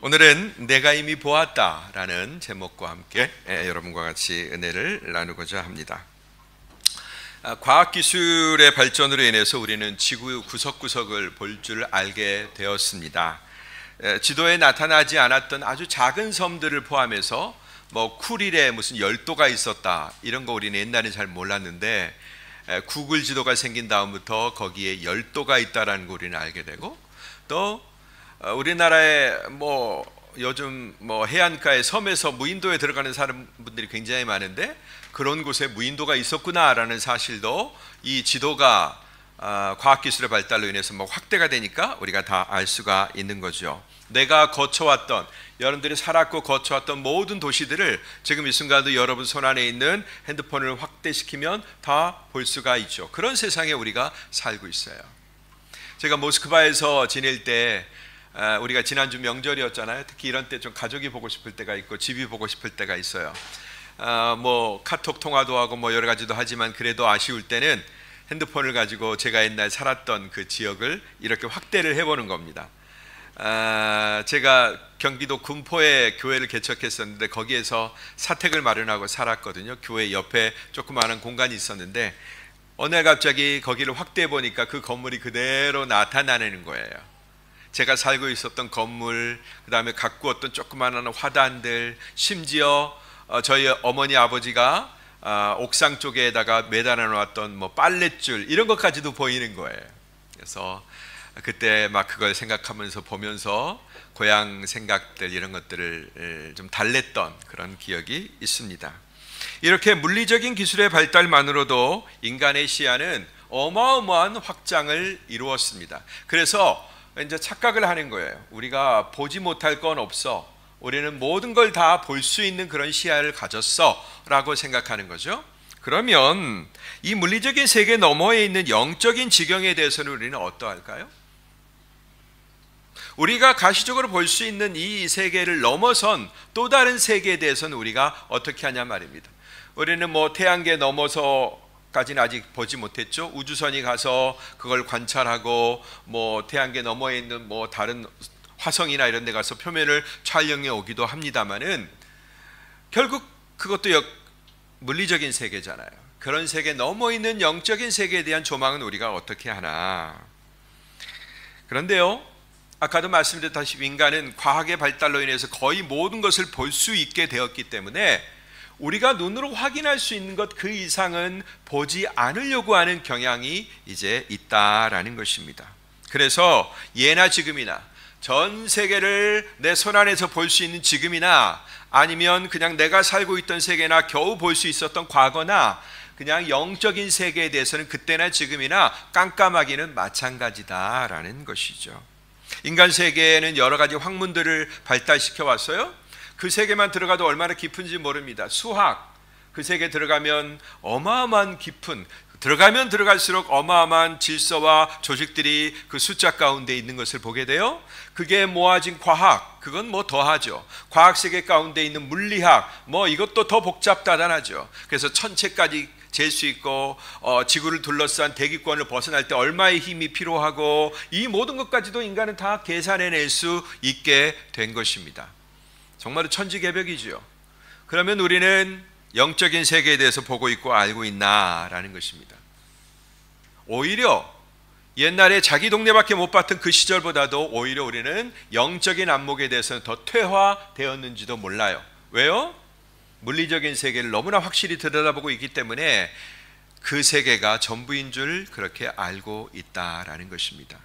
오늘은 내가 이미 보았다라는 제목과 함께 여러분과 같이 은혜를 나누고자 합니다. 과학기술의 발전으로 인해서 우리는 지구 구석구석을 볼 줄 알게 되었습니다. 지도에 나타나지 않았던 아주 작은 섬들을 포함해서 쿠릴에 무슨 열도가 있었다 이런 거 우리는 옛날에 잘 몰랐는데 구글 지도가 생긴 다음부터 거기에 열도가 있다라는 거 우리는 알게 되고, 또 우리나라에 요즘 해안가의 섬에서 무인도에 들어가는 사람분들이 굉장히 많은데 그런 곳에 무인도가 있었구나라는 사실도 이 지도가 과학기술의 발달로 인해서 확대가 되니까 우리가 다 알 수가 있는 거죠. 내가 거쳐왔던, 여러분들이 살았고 거쳐왔던 모든 도시들을 지금 이 순간도 여러분 손안에 있는 핸드폰을 확대시키면 다 볼 수가 있죠. 그런 세상에 우리가 살고 있어요. 제가 모스크바에서 지낼 때 우리가 지난주 명절이었잖아요. 특히 이런 때 좀 가족이 보고 싶을 때가 있고 집이 보고 싶을 때가 있어요. 카톡 통화도 하고 여러 가지도 하지만 그래도 아쉬울 때는 핸드폰을 가지고 제가 옛날 살았던 그 지역을 이렇게 확대를 해보는 겁니다. 제가 경기도 군포에 교회를 개척했었는데 거기에서 사택을 마련하고 살았거든요. 교회 옆에 조그마한 공간이 있었는데 어느 날 갑자기 거기를 확대해 보니까 그 건물이 그대로 나타나는 거예요. 제가 살고 있었던 건물, 그 다음에 가꾸었던 조그마한 화단들, 심지어 저희 어머니 아버지가 옥상 쪽에다가 매달아 놓았던 빨랫줄 이런 것까지도 보이는 거예요. 그래서 그때 그걸 생각하면서 보면서 고향 생각들 이런 것들을 좀 달랬던 그런 기억이 있습니다. 이렇게 물리적인 기술의 발달만으로도 인간의 시야는 어마어마한 확장을 이루었습니다. 그래서 이제 착각을 하는 거예요. 우리가 보지 못할 건 없어. 우리는 모든 걸 다 볼 수 있는 그런 시야를 가졌어 라고 생각하는 거죠. 그러면 이 물리적인 세계 너머에 있는 영적인 지경에 대해서는 우리는 어떠할까요? 우리가 가시적으로 볼 수 있는 이 세계를 넘어선 또 다른 세계에 대해서는 우리가 어떻게 하냐 말입니다. 우리는 태양계 넘어서 까지는 아직 보지 못했죠. 우주선이 가서 그걸 관찰하고 태양계 너머에 있는 다른 화성이나 이런 데 가서 표면을 촬영해 오기도 합니다만은 결국 그것도 물리적인 세계잖아요. 그런 세계 넘어 있는 영적인 세계에 대한 조망은 우리가 어떻게 하나. 그런데요, 아까도 말씀드렸다시피 인간은 과학의 발달로 인해서 거의 모든 것을 볼 수 있게 되었기 때문에 우리가 눈으로 확인할 수 있는 것 그 이상은 보지 않으려고 하는 경향이 이제 있다라는 것입니다. 그래서 예나 지금이나 전 세계를 내 손안에서 볼 수 있는 지금이나 아니면 그냥 내가 살고 있던 세계나 겨우 볼 수 있었던 과거나 그냥 영적인 세계에 대해서는 그때나 지금이나 깜깜하기는 마찬가지다라는 것이죠. 인간 세계에는 여러 가지 학문들을 발달시켜 왔어요. 그 세계만 들어가도 얼마나 깊은지 모릅니다. 수학, 그 세계 들어가면 어마어마한 깊은, 들어가면 들어갈수록 어마어마한 질서와 조직들이 그 숫자 가운데 있는 것을 보게 돼요. 그게 모아진 과학, 그건 더하죠. 과학 세계 가운데 있는 물리학, 이것도 더 복잡다단하죠. 그래서 천체까지 잴 수 있고 지구를 둘러싼 대기권을 벗어날 때 얼마의 힘이 필요하고 이 모든 것까지도 인간은 다 계산해낼 수 있게 된 것입니다. 정말로 천지개벽이죠. 그러면 우리는 영적인 세계에 대해서 보고 있고 알고 있나라는 것입니다. 오히려 옛날에 자기 동네밖에 못 봤던 그 시절보다도 오히려 우리는 영적인 안목에 대해서는 더 퇴화되었는지도 몰라요. 왜요? 물리적인 세계를 너무나 확실히 들여다보고 있기 때문에 그 세계가 전부인 줄 그렇게 알고 있다라는 것입니다.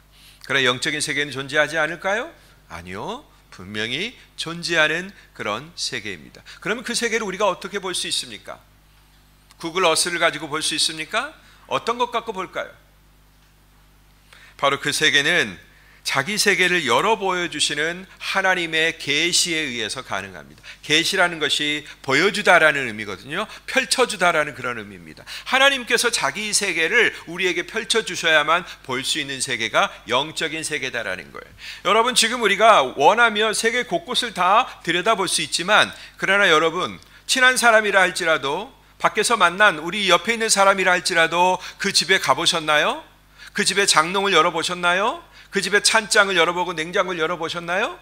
그러나 영적인 세계는 존재하지 않을까요? 아니요. 분명히 존재하는 그런 세계입니다. 그러면 그 세계를 우리가 어떻게 볼 수 있습니까? 구글 어스를 가지고 볼 수 있습니까? 어떤 것 갖고 볼까요? 바로 그 세계는 자기 세계를 열어 보여주시는 하나님의 계시에 의해서 가능합니다. 계시라는 것이 보여주다라는 의미거든요. 펼쳐주다라는 그런 의미입니다. 하나님께서 자기 세계를 우리에게 펼쳐주셔야만 볼 수 있는 세계가 영적인 세계다라는 거예요. 여러분, 지금 우리가 원하면 세계 곳곳을 다 들여다볼 수 있지만, 그러나 여러분, 친한 사람이라 할지라도, 밖에서 만난 우리 옆에 있는 사람이라 할지라도 그 집에 가보셨나요? 그 집에 장롱을 열어보셨나요? 그 집에 찬장을 열어보고 냉장고를 열어보셨나요?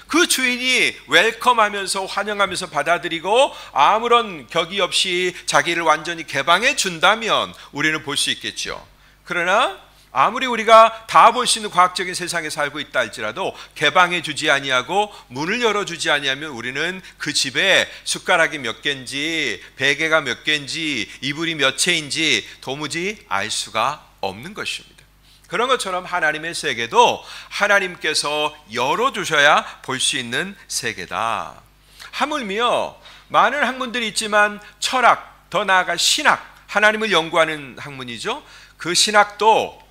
그 주인이 웰컴하면서 환영하면서 받아들이고 아무런 격의 없이 자기를 완전히 개방해 준다면 우리는 볼 수 있겠죠. 그러나 아무리 우리가 다 볼 수 있는 과학적인 세상에 살고 있다 할지라도 개방해 주지 아니하고 문을 열어주지 아니하면 우리는 그 집에 숟가락이 몇 개인지 베개가 몇 개인지 이불이 몇 채인지 도무지 알 수가 없는 것입니다. 그런 것처럼 하나님의 세계도 하나님께서 열어주셔야 볼 수 있는 세계다. 하물며 많은 학문들이 있지만 철학, 더 나아가 신학, 하나님을 연구하는 학문이죠. 그 신학도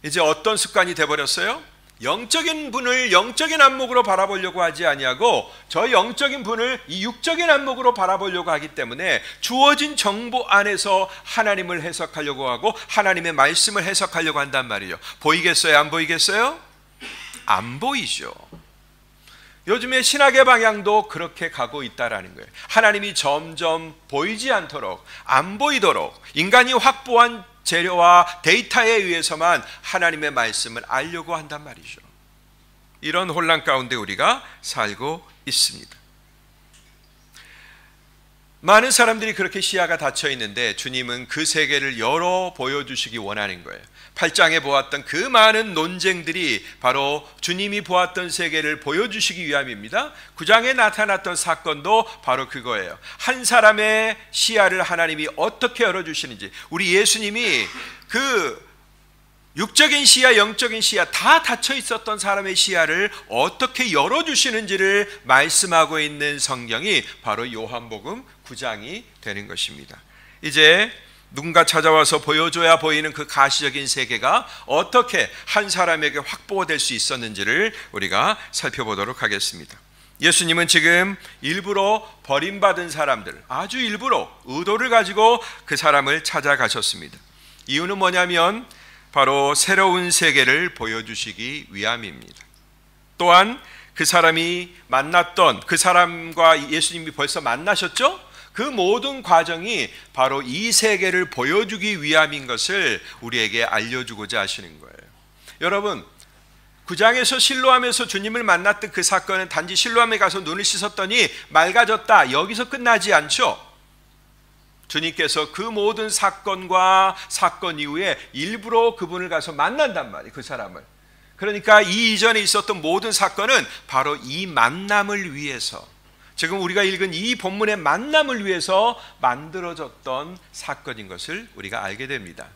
이제 어떤 습관이 돼버렸어요? 영적인 분을 영적인 안목으로 바라보려고 하지 아니하고 저 영적인 분을 이 육적인 안목으로 바라보려고 하기 때문에 주어진 정보 안에서 하나님을 해석하려고 하고 하나님의 말씀을 해석하려고 한단 말이에요. 보이겠어요? 안 보이겠어요? 안 보이죠. 요즘에 신학의 방향도 그렇게 가고 있다라는 거예요. 하나님이 점점 보이지 않도록, 안 보이도록 인간이 확보한 재료와 데이터에 의해서만 하나님의 말씀을 알려고 한단 말이죠. 이런 혼란 가운데 우리가 살고 있습니다. 많은 사람들이 그렇게 시야가 닫혀 있는데 주님은 그 세계를 열어 보여주시기 원하는 거예요. 8장에 보았던 그 많은 논쟁들이 바로 주님이 보았던 세계를 보여주시기 위함입니다. 9장에 나타났던 사건도 바로 그거예요. 한 사람의 시야를 하나님이 어떻게 열어주시는지, 우리 예수님이 그 육적인 시야, 영적인 시야 다 닫혀 있었던 사람의 시야를 어떻게 열어주시는지를 말씀하고 있는 성경이 바로 요한복음 9장이 되는 것입니다. 이제 누군가 찾아와서 보여줘야 보이는 그 가시적인 세계가 어떻게 한 사람에게 확보될 수 있었는지를 우리가 살펴보도록 하겠습니다. 예수님은 지금 일부러 버림받은 사람들, 아주 일부러 의도를 가지고 그 사람을 찾아가셨습니다. 이유는 뭐냐면 바로 새로운 세계를 보여주시기 위함입니다. 또한 그 사람이 만났던 그 사람과 예수님이 벌써 만나셨죠? 그 모든 과정이 바로 이 세계를 보여주기 위함인 것을 우리에게 알려주고자 하시는 거예요. 여러분, 9장에서 실로암에서 주님을 만났던 그 사건은 단지 실로암에 가서 눈을 씻었더니 맑아졌다, 여기서 끝나지 않죠. 주님께서 그 모든 사건과 사건 이후에 일부러 그분을 가서 만난단 말이에요, 그 사람을. 그러니까 이 이전에 있었던 모든 사건은 바로 이 만남을 위해서, 지금 우리가 읽은 이 본문의 만남을 위해서 만들어졌던 사건인 것을 우리가 알게 됩니다.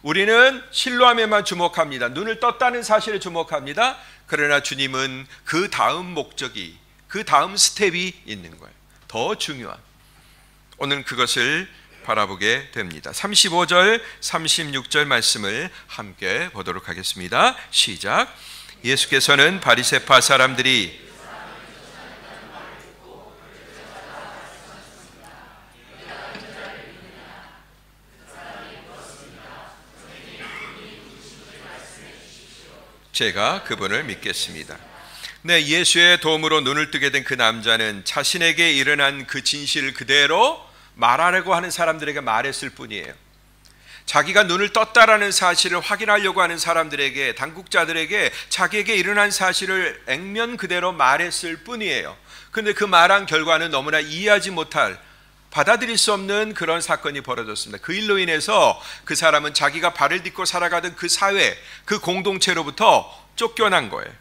우리는 실로암에만 주목합니다. 눈을 떴다는 사실에 주목합니다. 그러나 주님은 그 다음 목적이, 그 다음 스텝이 있는 거예요. 더 중요한. 오늘 그것을 바라보게 됩니다. 35절, 36절 말씀을 함께 보도록 하겠습니다. 시작. 예수께서는 바리새파 사람들이 제가 그분을 믿겠습니다. 네, 예수의 도움으로 눈을 뜨게 된 그 남자는 자신에게 일어난 그 진실을 그대로 말하려고 하는 사람들에게 말했을 뿐이에요. 자기가 눈을 떴다라는 사실을 확인하려고 하는 사람들에게, 당국자들에게 자기에게 일어난 사실을 액면 그대로 말했을 뿐이에요. 그런데 그 말한 결과는 너무나 이해하지 못할, 받아들일 수 없는 그런 사건이 벌어졌습니다. 그 일로 인해서 그 사람은 자기가 발을 딛고 살아가던 그 사회, 그 공동체로부터 쫓겨난 거예요.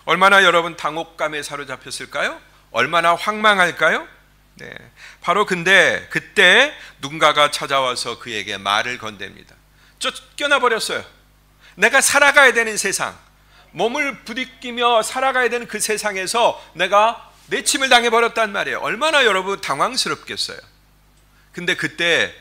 얼마나 여러분 당혹감에 사로잡혔을까요? 얼마나 황망할까요? 네, 바로 근데 그때 누군가가 찾아와서 그에게 말을 건넵니다. 쫓겨나 버렸어요. 내가 살아가야 되는 세상, 몸을 부딪히며 살아가야 되는 그 세상에서 내가 내침을 당해버렸단 말이에요. 얼마나 여러분 당황스럽겠어요. 근데 그때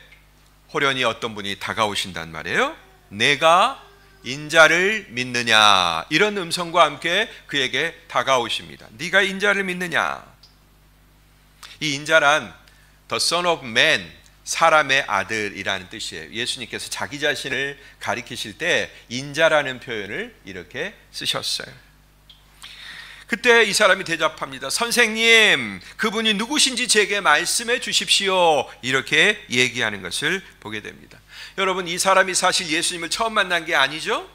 호련히 어떤 분이 다가오신단 말이에요. 내가 인자를 믿느냐, 이런 음성과 함께 그에게 다가오십니다. 네가 인자를 믿느냐. 이 인자란 The Son of Man, 사람의 아들이라는 뜻이에요. 예수님께서 자기 자신을 가리키실 때 인자라는 표현을 이렇게 쓰셨어요. 그때 이 사람이 대답합니다. 선생님, 그분이 누구신지 제게 말씀해 주십시오. 이렇게 얘기하는 것을 보게 됩니다. 여러분, 이 사람이 사실 예수님을 처음 만난 게 아니죠?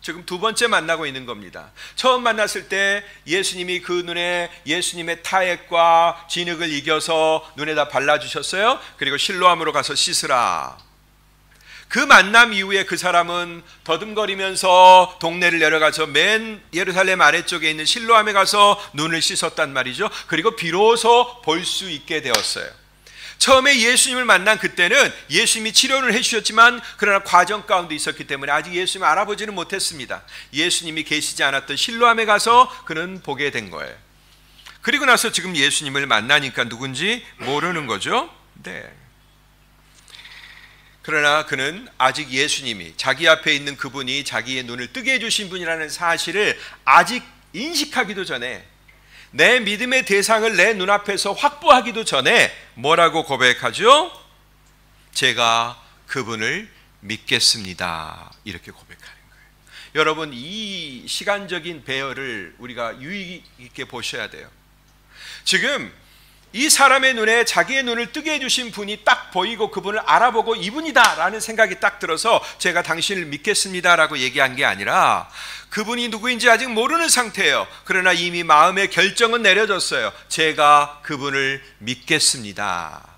지금 두 번째 만나고 있는 겁니다. 처음 만났을 때 예수님이 그 눈에 예수님의 타액과 진흙을 이겨서 눈에다 발라주셨어요. 그리고 실로암으로 가서 씻으라. 그 만남 이후에 그 사람은 더듬거리면서 동네를 내려가서 맨 예루살렘 아래쪽에 있는 실로암에 가서 눈을 씻었단 말이죠. 그리고 비로소 볼 수 있게 되었어요. 처음에 예수님을 만난 그때는 예수님이 치료를 해주셨지만 그러나 과정 가운데 있었기 때문에 아직 예수님을 알아보지는 못했습니다. 예수님이 계시지 않았던 실로암에 가서 그는 보게 된 거예요. 그리고 나서 지금 예수님을 만나니까 누군지 모르는 거죠. 네. 그러나 그는 아직 예수님이 자기 앞에 있는 그분이 자기의 눈을 뜨게 해주신 분이라는 사실을 아직 인식하기도 전에, 내 믿음의 대상을 내 눈앞에서 확보하기도 전에 뭐라고 고백하죠? 제가 그분을 믿겠습니다. 이렇게 고백하는 거예요. 여러분, 이 시간적인 배열을 우리가 유의 있게 보셔야 돼요. 지금 이 사람의 눈에 자기의 눈을 뜨게 해주신 분이 딱 보이고 그분을 알아보고 이분이다 라는 생각이 딱 들어서 제가 당신을 믿겠습니다 라고 얘기한 게 아니라, 그분이 누구인지 아직 모르는 상태예요. 그러나 이미 마음의 결정은 내려졌어요. 제가 그분을 믿겠습니다.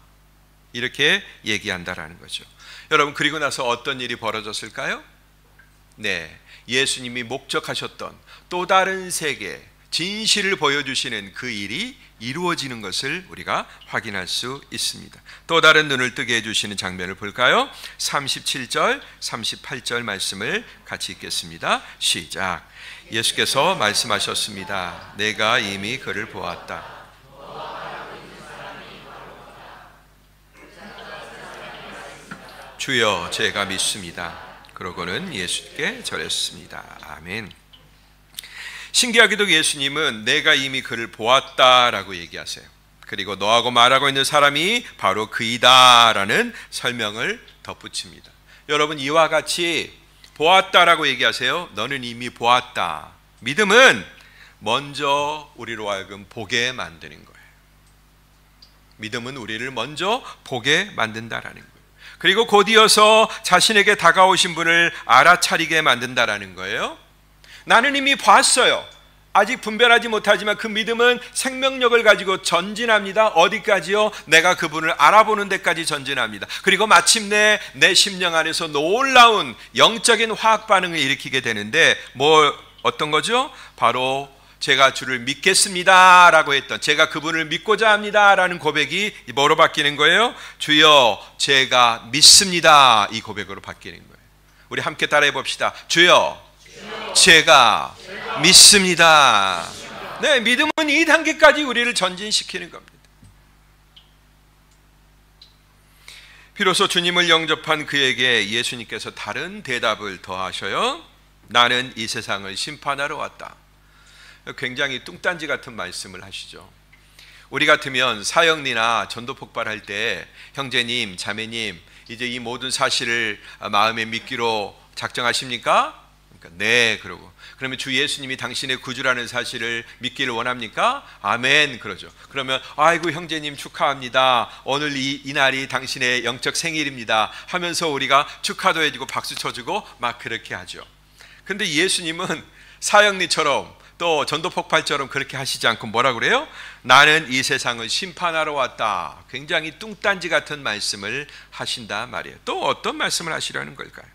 이렇게 얘기한다라는 거죠. 여러분, 그리고 나서 어떤 일이 벌어졌을까요? 네, 예수님이 목적하셨던 또 다른 세계, 진실을 보여주시는 그 일이 이루어지는 것을 우리가 확인할 수 있습니다. 또 다른 눈을 뜨게 해주시는 장면을 볼까요? 37절, 38절 말씀을 같이 읽겠습니다. 시작. 예수께서 말씀하셨습니다. 내가 이미 그를 보았다. 주여, 제가 믿습니다. 그러고는 예수께 절했습니다. 아멘. 신기하게도 예수님은 내가 이미 그를 보았다라고 얘기하세요. 그리고 너하고 말하고 있는 사람이 바로 그이다라는 설명을 덧붙입니다. 여러분, 이와 같이 보았다라고 얘기하세요. 너는 이미 보았다. 믿음은 먼저 우리로 하여금 보게 만드는 거예요. 믿음은 우리를 먼저 보게 만든다라는 거예요. 그리고 곧이어서 자신에게 다가오신 분을 알아차리게 만든다라는 거예요. 나는 이미 봤어요. 아직 분별하지 못하지만 그 믿음은 생명력을 가지고 전진합니다. 어디까지요? 내가 그분을 알아보는 데까지 전진합니다. 그리고 마침내 내 심령 안에서 놀라운 영적인 화학 반응을 일으키게 되는데, 어떤 거죠? 바로 제가 주를 믿겠습니다 라고 했던, 제가 그분을 믿고자 합니다 라는 고백이 뭐로 바뀌는 거예요? 주여, 제가 믿습니다. 이 고백으로 바뀌는 거예요. 우리 함께 따라해 봅시다. 주여, 제가 믿습니다. 네, 믿음은 이 단계까지 우리를 전진시키는 겁니다. 비로소 주님을 영접한 그에게 예수님께서 다른 대답을 더하셔요. 나는 이 세상을 심판하러 왔다. 굉장히 뚱딴지 같은 말씀을 하시죠. 우리 같으면 사형리나 전도 폭발할 때 형제님, 자매님, 이제 이 모든 사실을 마음에 믿기로 작정하십니까? 네, 그러고 그러면 주 예수님이 당신의 구주라는 사실을 믿기를 원합니까? 아멘, 그러죠. 그러면 아이고 형제님 축하합니다. 오늘 이 날이 당신의 영적 생일입니다 하면서 우리가 축하도 해주고 박수 쳐주고 막 그렇게 하죠. 근데 예수님은 사형리처럼 또 전도 폭발처럼 그렇게 하시지 않고 뭐라 그래요? 나는 이 세상을 심판하러 왔다. 굉장히 뚱딴지 같은 말씀을 하신다 말이에요. 또 어떤 말씀을 하시려는 걸까요?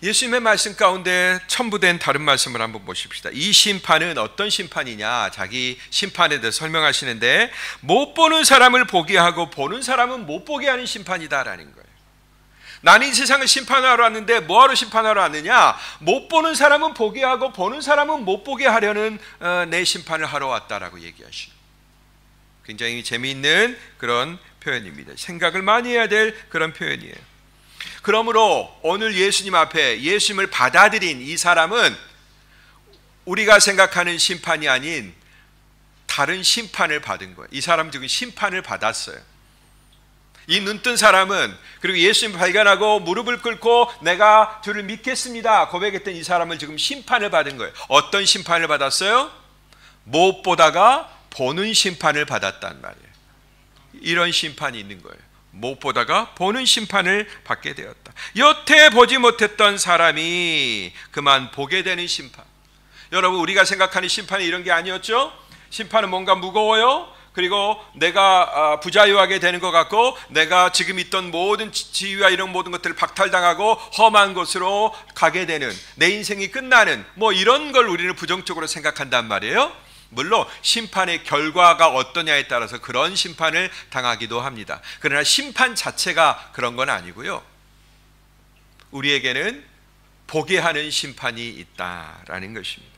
예수님의 말씀 가운데 첨부된 다른 말씀을 한번 보십시다. 이 심판은 어떤 심판이냐, 자기 심판에 대해서 설명하시는데, 못 보는 사람을 보게 하고 보는 사람은 못 보게 하는 심판이다라는 거예요. 나는 이 세상을 심판하러 왔는데 뭐하러 심판하러 왔느냐? 못 보는 사람은 보게 하고 보는 사람은 못 보게 하려는 내 심판을 하러 왔다라고 얘기하시죠. 굉장히 재미있는 그런 표현입니다. 생각을 많이 해야 될 그런 표현이에요. 그러므로 오늘 예수님 앞에 예수님을 받아들인 이 사람은 우리가 생각하는 심판이 아닌 다른 심판을 받은 거예요. 이 사람 지금 심판을 받았어요. 이 눈뜬 사람은, 그리고 예수님 발견하고 무릎을 꿇고 내가 주를 믿겠습니다 고백했던 이 사람을 지금 심판을 받은 거예요. 어떤 심판을 받았어요? 못 보다가 보는 심판을 받았단 말이에요. 이런 심판이 있는 거예요. 못 보다가 보는 심판을 받게 되었다. 것입니다. 여태 보지 못했던 사람이 그만 보게 되는 심판. 여러분, 우리가 생각하는 심판이 이런 게 아니었죠? 심판은 뭔가 무거워요. 그리고 내가 부자유하게 되는 것 같고, 내가 지금 있던 모든 지위와 이런 모든 것들을 박탈당하고 험한 곳으로 가게 되는, 내 인생이 끝나는, 뭐 이런 걸 우리는 부정적으로 생각한단 말이에요. 물론 심판의 결과가 어떠냐에 따라서 그런 심판을 당하기도 합니다. 그러나 심판 자체가 그런 건 아니고요, 우리에게는 보게 하는 심판이 있다라는 것입니다.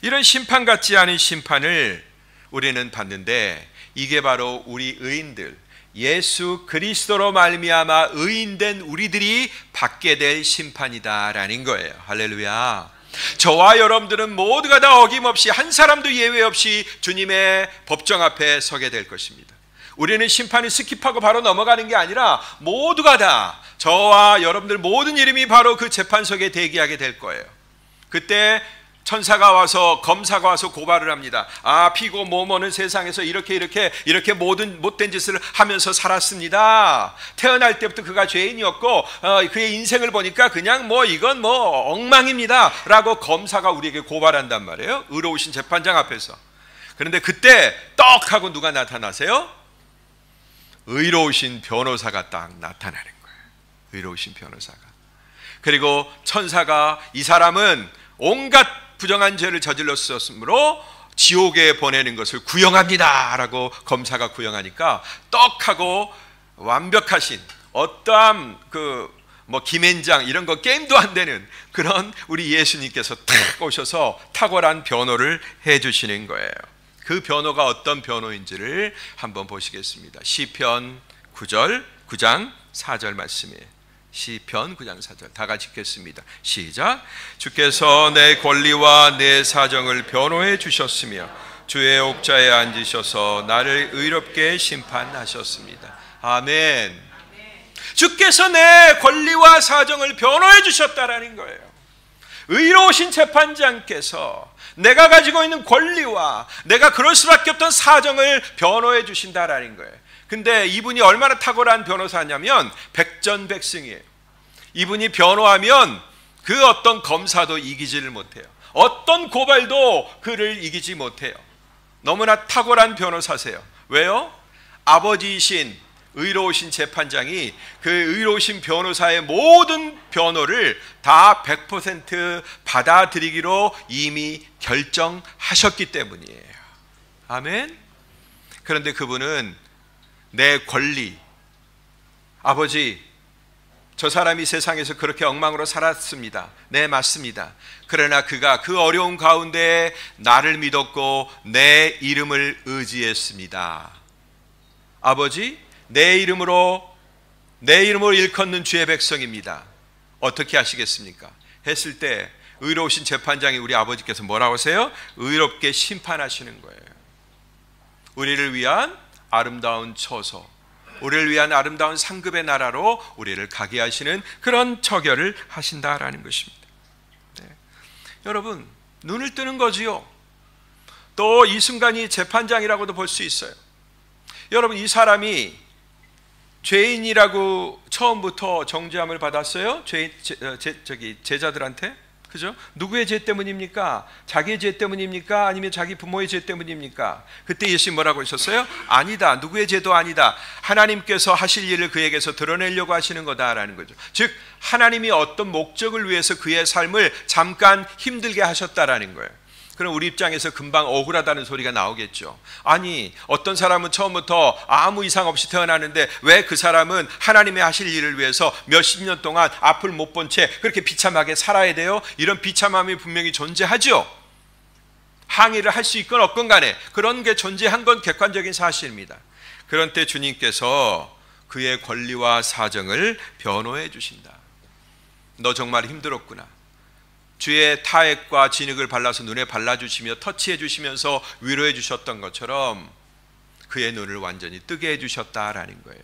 이런 심판 같지 않은 심판을 우리는 받는데, 이게 바로 우리 의인들, 예수 그리스도로 말미암아 의인된 우리들이 받게 될 심판이다라는 거예요. 할렐루야. 저와 여러분들은 모두가 다 어김없이 한 사람도 예외 없이 주님의 법정 앞에 서게 될 것입니다. 우리는 심판을 스킵하고 바로 넘어가는 게 아니라 모두가 다, 저와 여러분들 모든 이름이 바로 그 재판석에 대기하게 될 거예요. 그때 천사가 와서, 검사가 와서 고발을 합니다. 피고 모모는 세상에서 이렇게 모든 못된 짓을 하면서 살았습니다. 태어날 때부터 그가 죄인이었고 그의 인생을 보니까 그냥 이건 엉망입니다 라고 검사가 우리에게 고발한단 말이에요. 의로우신 재판장 앞에서. 그런데 그때 떡 하고 누가 나타나세요? 의로우신 변호사가 딱 나타나는 거예요. 의로우신 변호사가. 그리고 천사가, 이 사람은 온갖 부정한 죄를 저질렀으므로 지옥에 보내는 것을 구형합니다 라고 검사가 구형하니까 떡하고 완벽하신, 어떠한 김앤장 이런 거 게임도 안 되는 그런 우리 예수님께서 탁 오셔서 탁월한 변호를 해주시는 거예요. 그 변호가 어떤 변호인지를 한번 보시겠습니다. 시편 9장 4절 말씀이에요. 시편 9장 4절 다 같이 읽겠습니다. 시작. 주께서 내 권리와 내 사정을 변호해 주셨으며 주의 옥좌에 앉으셔서 나를 의롭게 심판하셨습니다. 아멘. 주께서 내 권리와 사정을 변호해 주셨다라는 거예요. 의로우신 재판장께서 내가 가지고 있는 권리와 내가 그럴 수밖에 없던 사정을 변호해 주신다라는 거예요. 근데 이분이 얼마나 탁월한 변호사냐면 백전백승이에요. 이분이 변호하면 그 어떤 검사도 이기지를 못해요. 어떤 고발도 그를 이기지 못해요. 너무나 탁월한 변호사세요. 왜요? 아버지이신 의로우신 재판장이 그 의로우신 변호사의 모든 변호를 다 100% 받아들이기로 이미 결정하셨기 때문이에요. 아멘. 그런데 그분은 내 권리, 아버지, 저 사람이 세상에서 그렇게 엉망으로 살았습니다. 네, 맞습니다. 그러나 그가 그 어려운 가운데 나를 믿었고 내 이름을 의지했습니다. 아버지, 내 이름으로 일컫는 주의 백성입니다. 어떻게 하시겠습니까? 했을 때 의로우신 재판장이 우리 아버지께서 뭐라고 하세요? 의롭게 심판하시는 거예요. 우리를 위한 아름다운 처소, 우리를 위한 아름다운 상급의 나라로 우리를 가게 하시는 그런 처결을 하신다라는 것입니다. 네. 여러분, 눈을 뜨는 거지요. 또 이 순간이 재판장이라고도 볼 수 있어요. 여러분, 이 사람이 죄인이라고 처음부터 정죄함을 받았어요? 제자들한테? 그죠? 누구의 죄 때문입니까? 자기의 죄 때문입니까? 아니면 자기 부모의 죄 때문입니까? 그때 예수님 뭐라고 하셨어요? 아니다. 누구의 죄도 아니다. 하나님께서 하실 일을 그에게서 드러내려고 하시는 거다라는 거죠. 즉 하나님이 어떤 목적을 위해서 그의 삶을 잠깐 힘들게 하셨다라는 거예요. 그럼 우리 입장에서 금방 억울하다는 소리가 나오겠죠. 아니, 어떤 사람은 처음부터 아무 이상 없이 태어나는데 왜 그 사람은 하나님의 하실 일을 위해서 몇십 년 동안 앞을 못 본 채 그렇게 비참하게 살아야 돼요? 이런 비참함이 분명히 존재하죠. 항의를 할 수 있건 없건 간에 그런 게 존재한 건 객관적인 사실입니다. 그런 때 주님께서 그의 권리와 사정을 변호해 주신다. 너 정말 힘들었구나. 주의 타액과 진흙을 발라서 눈에 발라주시며 터치해 주시면서 위로해 주셨던 것처럼 그의 눈을 완전히 뜨게 해주셨다라는 거예요.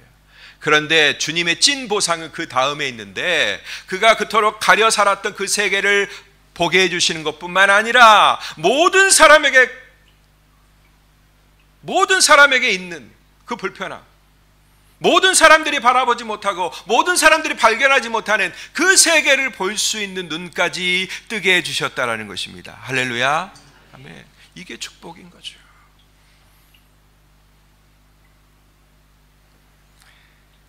그런데 주님의 찐 보상은 그 다음에 있는데, 그가 그토록 가려 살았던 그 세계를 보게 해주시는 것뿐만 아니라 모든 사람에게 있는 그 불편함, 모든 사람들이 바라보지 못하고 모든 사람들이 발견하지 못하는 그 세계를 볼 수 있는 눈까지 뜨게 해주셨다라는 것입니다. 할렐루야. 아멘. 이게 축복인 거죠.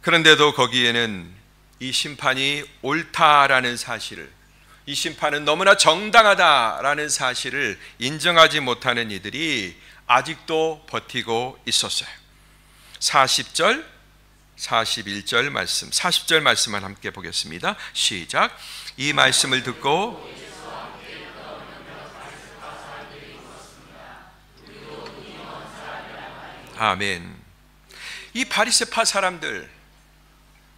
그런데도 거기에는 이 심판이 옳다라는 사실을, 이 심판은 너무나 정당하다라는 사실을 인정하지 못하는 이들이 아직도 버티고 있었어요. 40절, 41절 말씀, 40절 말씀만 함께 보겠습니다. 시작. 이 말씀을 듣고 아멘. 이 바리새파 사람들,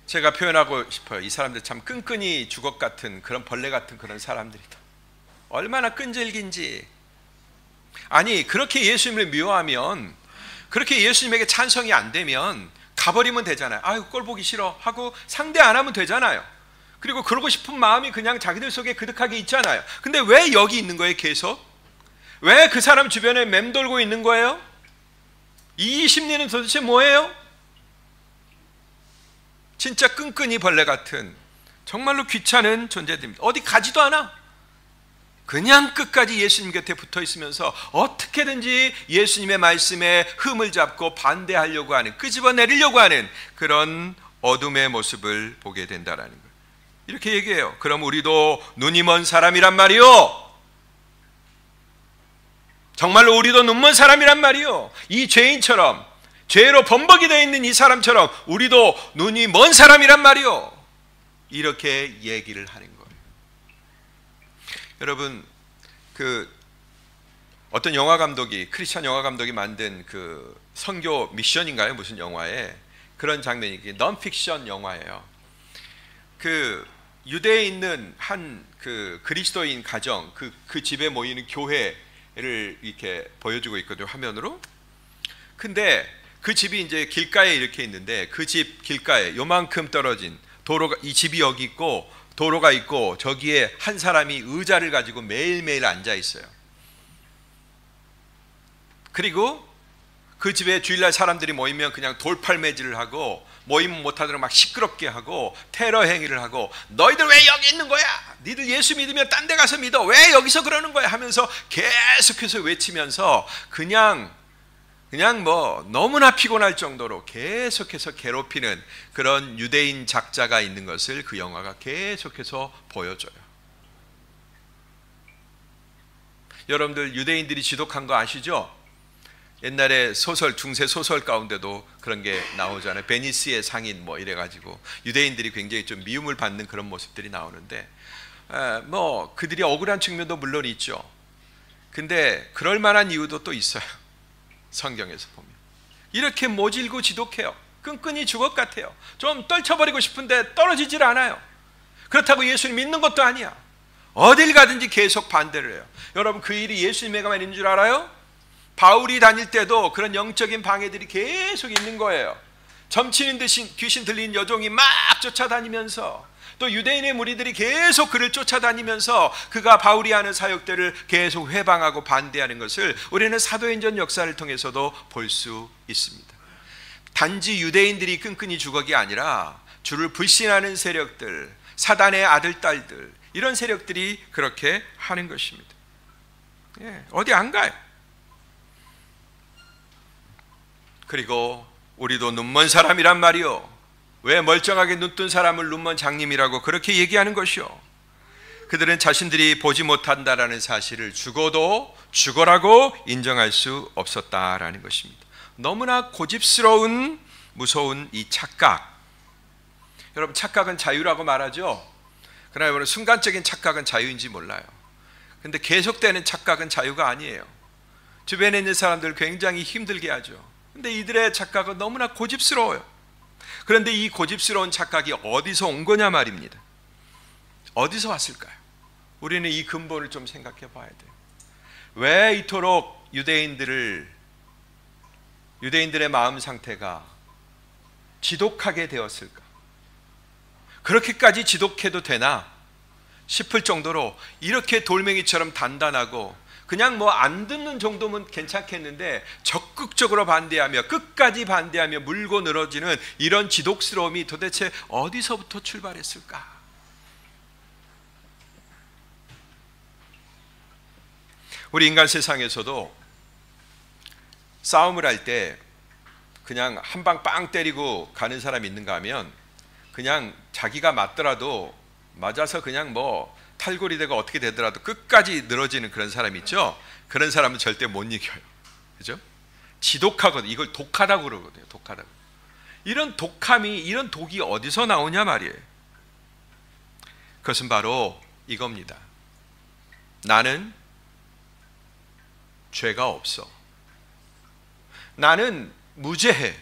제가 표현하고 싶어요. 이 사람들 참 끈끈이 주걱 같은 그런 벌레 같은 그런 사람들이다. 얼마나 끈질긴지. 아니, 그렇게 예수님을 미워하면, 그렇게 예수님에게 찬성이 안 되면 가버리면 되잖아요. 아유, 꼴 보기 싫어 하고 상대 안 하면 되잖아요. 그리고 그러고 싶은 마음이 그냥 자기들 속에 그득하게 있잖아요. 근데 왜 여기 있는 거예요? 계속 왜 그 사람 주변에 맴돌고 있는 거예요? 이 심리는 도대체 뭐예요? 진짜 끈끈이 벌레 같은 정말로 귀찮은 존재들입니다. 어디 가지도 않아. 그냥 끝까지 예수님 곁에 붙어 있으면서 어떻게든지 예수님의 말씀에 흠을 잡고 반대하려고 하는, 끄집어내리려고 하는 그런 어둠의 모습을 보게 된다라는 거예요. 이렇게 얘기해요. 그럼 우리도 눈이 먼 사람이란 말이요. 정말로 우리도 눈먼 사람이란 말이요. 이 죄인처럼, 죄로 범벅이 되어 있는 이 사람처럼 우리도 눈이 먼 사람이란 말이요. 이렇게 얘기를 하는 거예요. 여러분, 어떤 영화 감독이, 크리스찬 영화 감독이 만든 그 선교 미션인가요? 무슨 영화에 그런 장면이, 이게 넌픽션 영화예요. 그 유대에 있는 한 그 그리스도인 가정, 그 집에 모이는 교회를 이렇게 보여주고 있거든요, 화면으로. 근데 그 집이 이제 길가에 이렇게 있는데, 그 집 길가에 요만큼 떨어진 도로가, 이 집이 여기 있고 도로가 있고 저기에 한 사람이 의자를 가지고 매일매일 앉아 있어요. 그리고 그 집에 주일날 사람들이 모이면 그냥 돌팔매질을 하고, 모이면 못하도록 막 시끄럽게 하고 테러 행위를 하고, 너희들 왜 여기 있는 거야? 니들 예수 믿으면 딴 데 가서 믿어. 왜 여기서 그러는 거야? 하면서 계속해서 외치면서 그냥 뭐 너무나 피곤할 정도로 계속해서 괴롭히는 그런 유대인 작자가 있는 것을 그 영화가 계속해서 보여줘요. 여러분들 유대인들이 지독한 거 아시죠? 옛날에 소설, 중세 소설 가운데도 그런 게 나오잖아요. 베니스의 상인 뭐 이래가지고 유대인들이 굉장히 좀 미움을 받는 그런 모습들이 나오는데, 뭐 그들이 억울한 측면도 물론 있죠. 근데 그럴 만한 이유도 또 있어요. 성경에서 보면 이렇게 모질고 지독해요. 끈끈이 주걱 같아요. 좀 떨쳐버리고 싶은데 떨어지질 않아요. 그렇다고 예수님 믿는 것도 아니야. 어딜 가든지 계속 반대를 해요. 여러분, 그 일이 예수님에게만 있는 줄 알아요? 바울이 다닐 때도 그런 영적인 방해들이 계속 있는 거예요. 점치는 듯이 귀신 들린 여종이 막 쫓아다니면서, 또 유대인의 무리들이 계속 그를 쫓아다니면서 그가 바울이 하는 사역들을 계속 회방하고 반대하는 것을 우리는 사도행전 역사를 통해서도 볼 수 있습니다. 단지 유대인들이 끈끈이 주걱이 아니라 주를 불신하는 세력들, 사단의 아들, 딸들, 이런 세력들이 그렇게 하는 것입니다. 어디 안 가요. 그리고 우리도 눈먼 사람이란 말이요. 왜 멀쩡하게 눈뜬 사람을 눈먼 장님이라고 그렇게 얘기하는 것이요. 그들은 자신들이 보지 못한다라는 사실을 죽어도 죽어라고 인정할 수 없었다라는 것입니다. 너무나 고집스러운, 무서운 이 착각. 여러분, 착각은 자유라고 말하죠. 그러나 여러분, 순간적인 착각은 자유인지 몰라요. 근데 계속되는 착각은 자유가 아니에요. 주변에 있는 사람들 굉장히 힘들게 하죠. 근데 이들의 착각은 너무나 고집스러워요. 그런데 이 고집스러운 착각이 어디서 온 거냐 말입니다. 어디서 왔을까요? 우리는 이 근본을 좀 생각해 봐야 돼요. 왜 이토록 유대인들의 마음 상태가 지독하게 되었을까? 그렇게까지 지독해도 되나 싶을 정도로 이렇게 돌멩이처럼 단단하고, 그냥 뭐 안 듣는 정도면 괜찮겠는데 적극적으로 반대하며 끝까지 반대하며 물고 늘어지는 이런 지독스러움이 도대체 어디서부터 출발했을까? 우리 인간 세상에서도 싸움을 할 때 그냥 한 방 빵 때리고 가는 사람이 있는가 하면 그냥 자기가 맞더라도 맞아서 그냥 뭐 탈골이 되고 어떻게 되더라도 끝까지 늘어지는 그런 사람이 있죠. 그런 사람은 절대 못 이겨요. 그죠? 지독하거든요. 이걸 독하다고 그러거든요. 독하다고. 이런 독함이, 이런 독이 어디서 나오냐 말이에요. 그것은 바로 이겁니다. 나는 죄가 없어. 나는 무죄해.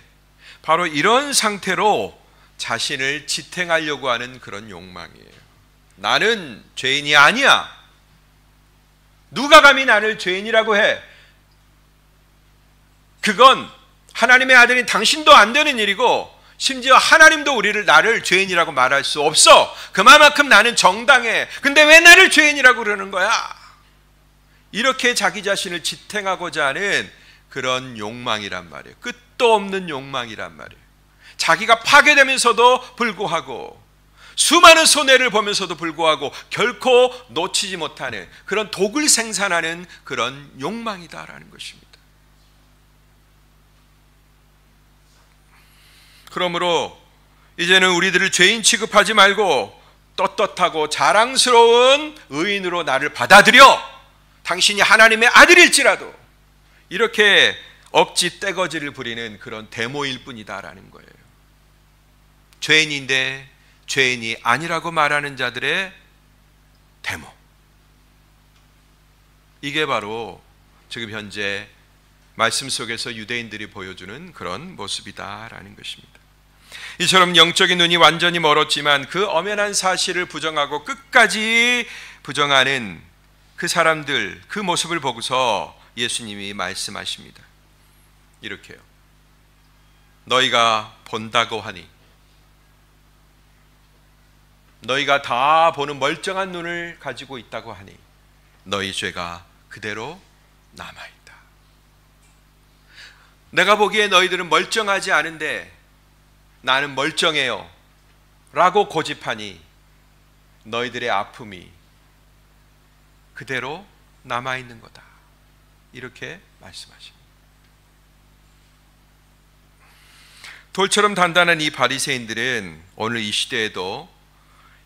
바로 이런 상태로 자신을 지탱하려고 하는 그런 욕망이에요. 나는 죄인이 아니야. 누가 감히 나를 죄인이라고 해? 그건 하나님의 아들인 당신도 안 되는 일이고 심지어 하나님도 나를 죄인이라고 말할 수 없어. 그만큼 나는 정당해. 근데 왜 나를 죄인이라고 그러는 거야? 이렇게 자기 자신을 지탱하고자 하는 그런 욕망이란 말이에요. 끝도 없는 욕망이란 말이에요. 자기가 파괴되면서도 불구하고 수많은 손해를 보면서도 불구하고 결코 놓치지 못하는 그런 독을 생산하는 그런 욕망이다라는 것입니다. 그러므로 이제는 우리들을 죄인 취급하지 말고 떳떳하고 자랑스러운 의인으로 나를 받아들여. 당신이 하나님의 아들일지라도 이렇게 억지 떼거지를 부리는 그런 데모일 뿐이다라는 거예요. 죄인인데 죄인이 아니라고 말하는 자들의 데모. 이게 바로 지금 현재 말씀 속에서 유대인들이 보여주는 그런 모습이다라는 것입니다. 이처럼 영적인 눈이 완전히 멀었지만 그 엄연한 사실을 부정하고 끝까지 부정하는 그 사람들, 그 모습을 보고서 예수님이 말씀하십니다. 이렇게요. 너희가 본다고 하니, 너희가 다 보는 멀쩡한 눈을 가지고 있다고 하니 너희 죄가 그대로 남아있다. 내가 보기에 너희들은 멀쩡하지 않은데 나는 멀쩡해요 라고 고집하니 너희들의 아픔이 그대로 남아있는 거다. 이렇게 말씀하십니다. 돌처럼 단단한 이 바리새인들은 오늘 이 시대에도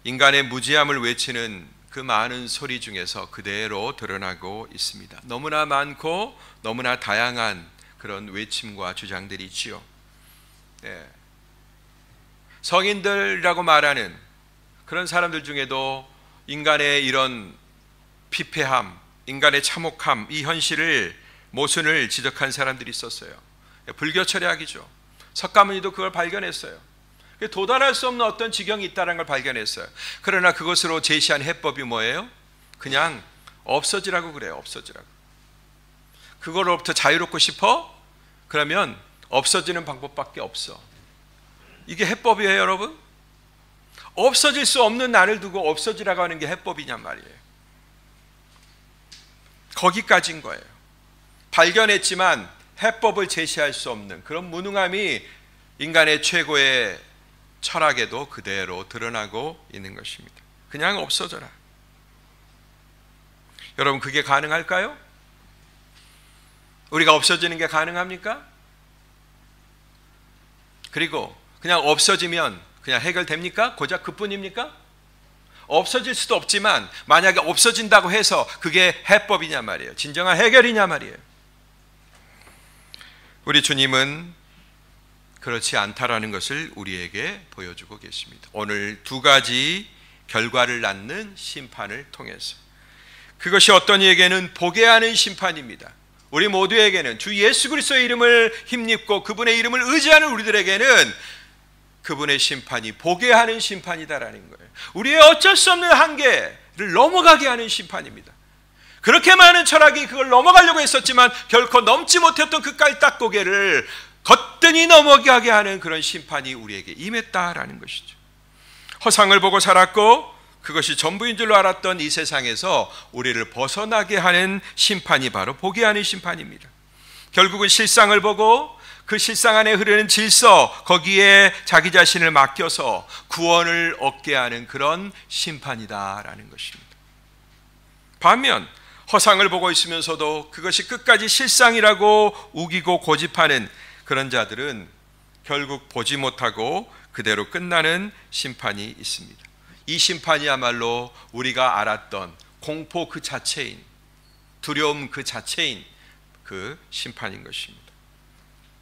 인간의 무지함을 외치는 그 많은 소리 중에서 그대로 드러나고 있습니다. 너무나 많고 너무나 다양한 그런 외침과 주장들이 있지요. 네. 성인들이라고 말하는 그런 사람들 중에도 인간의 이런 피폐함, 인간의 참혹함, 이 현실을 모순을 지적한 사람들이 있었어요. 불교 철학이죠. 석가모니도 그걸 발견했어요. 도달할 수 없는 어떤 지경이 있다는 걸 발견했어요. 그러나 그것으로 제시한 해법이 뭐예요? 그냥 없어지라고 그래요. 없어지라고. 그거로부터 자유롭고 싶어? 그러면 없어지는 방법밖에 없어. 이게 해법이에요, 여러분? 없어질 수 없는 나를 두고 없어지라고 하는 게 해법이냔 말이에요. 거기까지인 거예요. 발견했지만 해법을 제시할 수 없는 그런 무능함이 인간의 최고의 철학에도 그대로 드러나고 있는 것입니다. 그냥 없어져라. 여러분, 그게 가능할까요? 우리가 없어지는 게 가능합니까? 그리고 그냥 없어지면 그냥 해결됩니까? 고작 그뿐입니까? 없어질 수도 없지만 만약에 없어진다고 해서 그게 해법이냐 말이에요. 진정한 해결이냐 말이에요. 우리 주님은 그렇지 않다라는 것을 우리에게 보여주고 계십니다. 오늘 두 가지 결과를 낳는 심판을 통해서 그것이 어떤 이에게는 보게 하는 심판입니다. 우리 모두에게는 주 예수 그리스도의 이름을 힘입고 그분의 이름을 의지하는 우리들에게는 그분의 심판이 보게 하는 심판이다라는 거예요. 우리의 어쩔 수 없는 한계를 넘어가게 하는 심판입니다. 그렇게 많은 철학이 그걸 넘어가려고 했었지만 결코 넘지 못했던 그 깔딱고개를 거뜬히 넘어가게 하는 그런 심판이 우리에게 임했다라는 것이죠. 허상을 보고 살았고 그것이 전부인 줄로 알았던 이 세상에서 우리를 벗어나게 하는 심판이 바로 보게 하는 심판입니다. 결국은 실상을 보고 그 실상 안에 흐르는 질서, 거기에 자기 자신을 맡겨서 구원을 얻게 하는 그런 심판이다라는 것입니다. 반면 허상을 보고 있으면서도 그것이 끝까지 실상이라고 우기고 고집하는 그런 자들은 결국 보지 못하고 그대로 끝나는 심판이 있습니다. 이 심판이야말로 우리가 알았던 공포 그 자체인, 두려움 그 자체인 그 심판인 것입니다.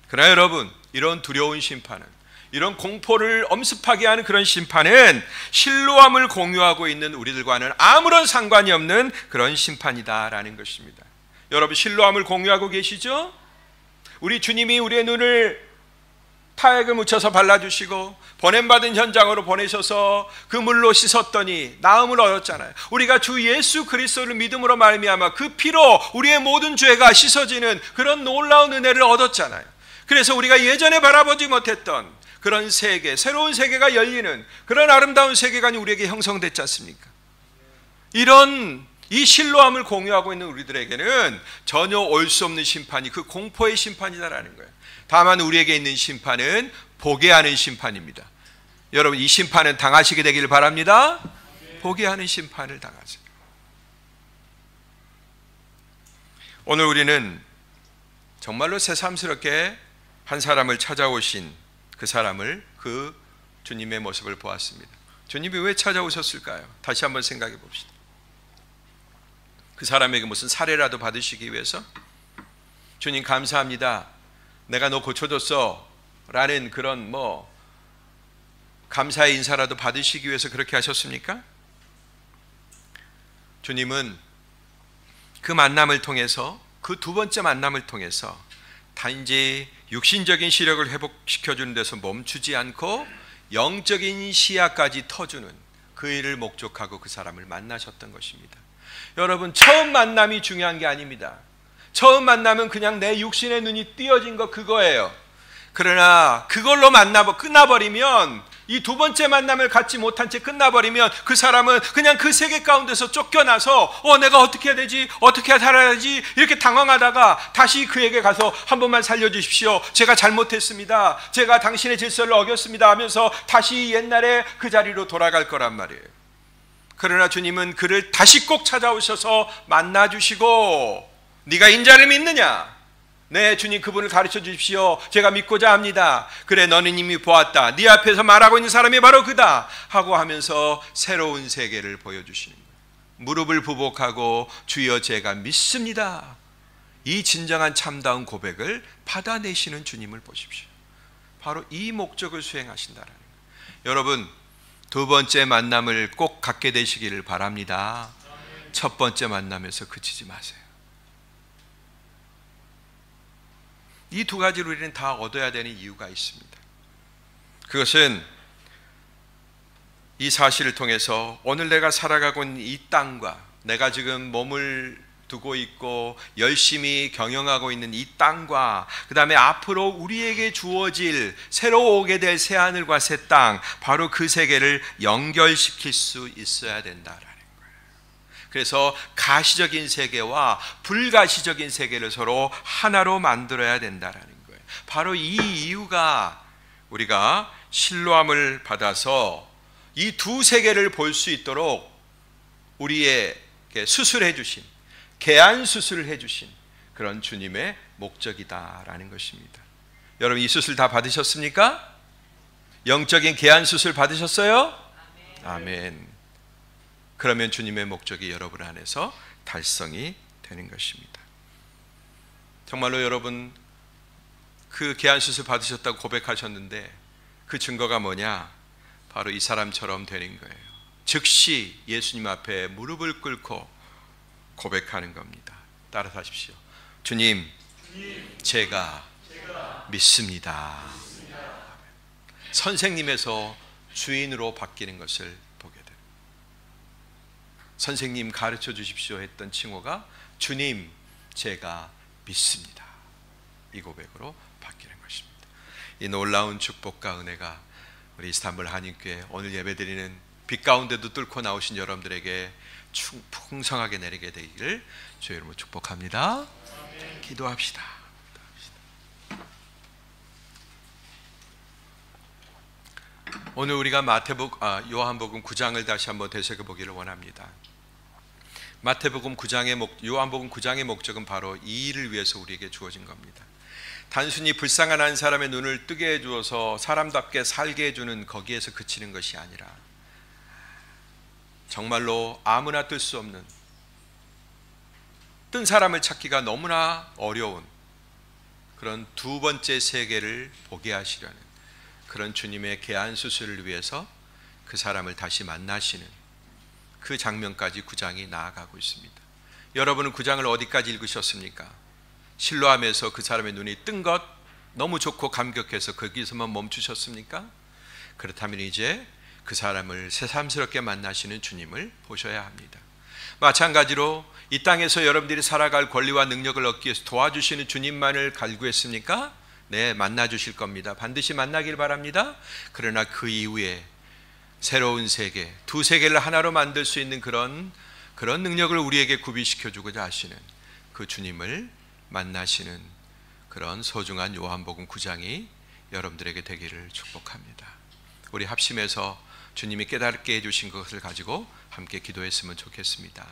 그러나 여러분, 이런 두려운 심판은, 이런 공포를 엄습하게 하는 그런 심판은 실로암을 공유하고 있는 우리들과는 아무런 상관이 없는 그런 심판이다라는 것입니다. 여러분, 실로암을 공유하고 계시죠? 우리 주님이 우리의 눈을 타액을 묻혀서 발라주시고 보냄받은 현장으로 보내셔서 그 물로 씻었더니 나음을 얻었잖아요. 우리가 주 예수 그리스도를 믿음으로 말미암아 그 피로 우리의 모든 죄가 씻어지는 그런 놀라운 은혜를 얻었잖아요. 그래서 우리가 예전에 바라보지 못했던 그런 세계, 새로운 세계가 열리는 그런 아름다운 세계관이 우리에게 형성됐지 않습니까? 이런 이 실로암을 공유하고 있는 우리들에게는 전혀 올 수 없는 심판이 그 공포의 심판이다라는 거예요. 다만 우리에게 있는 심판은 보게 하는 심판입니다. 여러분, 이 심판은 당하시게 되기를 바랍니다. 보게 하는 심판을 당하세요. 오늘 우리는 정말로 새삼스럽게 한 사람을 찾아오신 그 사람을, 그 주님의 모습을 보았습니다. 주님이 왜 찾아오셨을까요? 다시 한번 생각해 봅시다. 그 사람에게 무슨 사례라도 받으시기 위해서? 주님 감사합니다, 내가 너 고쳐줬어 라는 그런 감사의 인사라도 받으시기 위해서 그렇게 하셨습니까? 주님은 그 만남을 통해서, 그 두 번째 만남을 통해서 단지 육신적인 시력을 회복시켜주는 데서 멈추지 않고 영적인 시야까지 터주는 그 일을 목적하고 그 사람을 만나셨던 것입니다. 여러분, 처음 만남이 중요한 게 아닙니다. 처음 만남은 그냥 내 육신의 눈이 띄어진 거 그거예요. 그러나 그걸로 끝나버리면, 이 두 번째 만남을 갖지 못한 채 끝나버리면 그 사람은 그냥 그 세계 가운데서 쫓겨나서 내가 어떻게 해야 되지? 어떻게 살아야지? 이렇게 당황하다가 다시 그에게 가서 한 번만 살려주십시오, 제가 잘못했습니다, 제가 당신의 질서를 어겼습니다 하면서 다시 옛날에 그 자리로 돌아갈 거란 말이에요. 그러나 주님은 그를 다시 꼭 찾아오셔서 만나주시고, 네가 인자를 믿느냐? 네, 주님, 그분을 가르쳐 주십시오, 제가 믿고자 합니다. 그래, 너는 이미 보았다, 네 앞에서 말하고 있는 사람이 바로 그다 하고 하면서 새로운 세계를 보여주시는 거예요. 무릎을 부복하고 주여 제가 믿습니다, 이 진정한 참다운 고백을 받아내시는 주님을 보십시오. 바로 이 목적을 수행하신다라는 거예요. 여러분, 두 번째 만남을 꼭 갖게 되시기를 바랍니다. 첫 번째 만남에서 그치지 마세요. 이 두 가지로 우리는 다 얻어야 되는 이유가 있습니다. 그것은 이 사실을 통해서 오늘 내가 살아가고 있는 이 땅과 내가 지금 몸을 두고 있고 열심히 경영하고 있는 이 땅과 그 다음에 앞으로 우리에게 주어질 새로 오게 될 새하늘과 새 땅, 바로 그 세계를 연결시킬 수 있어야 된다라는 거예요. 그래서 가시적인 세계와 불가시적인 세계를 서로 하나로 만들어야 된다라는 거예요. 바로 이 이유가 우리가 실로암을 받아서 이 두 세계를 볼 수 있도록 우리에게 수술해 주신, 개안 수술을 해주신 그런 주님의 목적이다라는 것입니다. 여러분, 이 수술 다 받으셨습니까? 영적인 개안 수술 받으셨어요? 아멘. 그러면 주님의 목적이 여러분 안에서 달성이 되는 것입니다. 정말로 여러분, 그 개안 수술 받으셨다고 고백하셨는데 그 증거가 뭐냐? 바로 이 사람처럼 되는 거예요. 즉시 예수님 앞에 무릎을 꿇고 고백하는 겁니다. 따라서 하십시오. 주님, 제가 믿습니다. 선생님에서 주인으로 바뀌는 것을 보게 됩니다. 선생님 가르쳐 주십시오 했던 칭호가 주님, 제가 믿습니다, 이 고백으로 바뀌는 것입니다. 이 놀라운 축복과 은혜가 우리 이스탄불 한인교회 오늘 예배드리는 빛 가운데도 뚫고 나오신 여러분들에게 풍성하게 내리게 되기를 주의 이름으로 축복합니다. 기도합시다. 오늘 우리가 요한복음 9장을 다시 한번 되새겨 보기를 원합니다. 요한복음 9장의 목적은 바로 이 일을 위해서 우리에게 주어진 겁니다. 단순히 불쌍한 한 사람의 눈을 뜨게 해주어서 사람답게 살게 해주는 거기에서 그치는 것이 아니라 정말로 아무나 뜰 수 없는, 뜬 사람을 찾기가 너무나 어려운 그런 두 번째 세계를 보게 하시려는 그런 주님의 계한 수술을 위해서 그 사람을 다시 만나시는 그 장면까지 9장이 나아가고 있습니다. 여러분은 9장을 어디까지 읽으셨습니까? 실로암에서 그 사람의 눈이 뜬 것 너무 좋고 감격해서 거기서만 멈추셨습니까? 그렇다면 이제 그 사람을 새삼스럽게 만나시는 주님을 보셔야 합니다. 마찬가지로 이 땅에서 여러분들이 살아갈 권리와 능력을 얻기 위해서 도와주시는 주님만을 갈구했습니까? 네, 만나 주실 겁니다. 반드시 만나길 바랍니다. 그러나 그 이후에 새로운 세계, 두 세계를 하나로 만들 수 있는 그런 능력을 우리에게 구비시켜 주고자 하시는 그 주님을 만나시는 그런 소중한 요한복음 9장이 여러분들에게 되기를 축복합니다. 우리 합심해서 주님이 깨닫게 해주신 것을 가지고 함께 기도했으면 좋겠습니다.